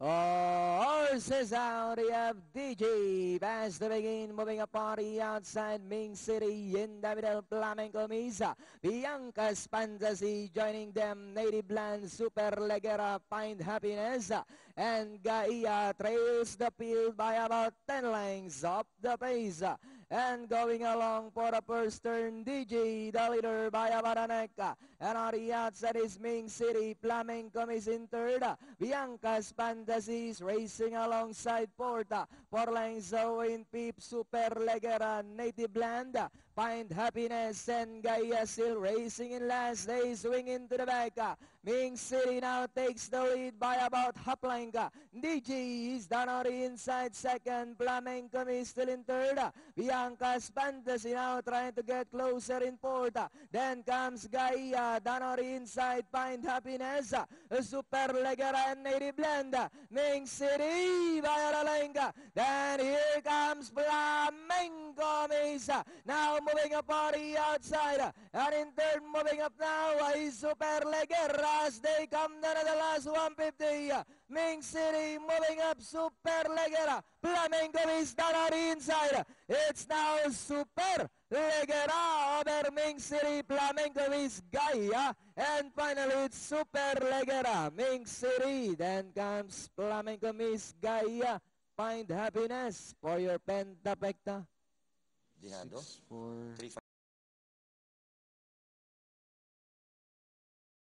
Horses out, we have DJ. Pass to begin, moving a party outside Ming City in the middle, Flamenco Misa. Bianca's Fantasy joining them, Native Land, Super Legera, Find Happiness. And Gaia trails the field by about 10 lengths up the pace. And going along for the first turn, DJ, the leader by about a neck. And on the outside is Ming City, Flamenco is in third. Bianca's Fantasies racing alongside Porta. 4 lengths away in Peep, Super Legera, Native Land. Find Happiness and Gaia still racing in last. They swing into the back. Ming City now takes the lead by about half length. DJ is down on the inside second. Flamenco is still in third. Bianca's Fantasy now trying to get closer in fourth. Then comes Gaia down on the inside. Find Happiness. Super Legera and Native Land. Ming City by Aralenga. Then here comes Flamenco Mesa. Now moving up on the outside. And in third moving up now is Super Legera as they come down to the last 150. Ming City moving up, Super Legera. Flamenco is down on the inside. It's now Super Legera over Ming City. Flamenco is Gaia. And finally, it's Super Legera. Ming City. Then comes Flamenco Miss Gaia. Find Happiness for your pentapecta. Dinado. 6, 4, 3-5.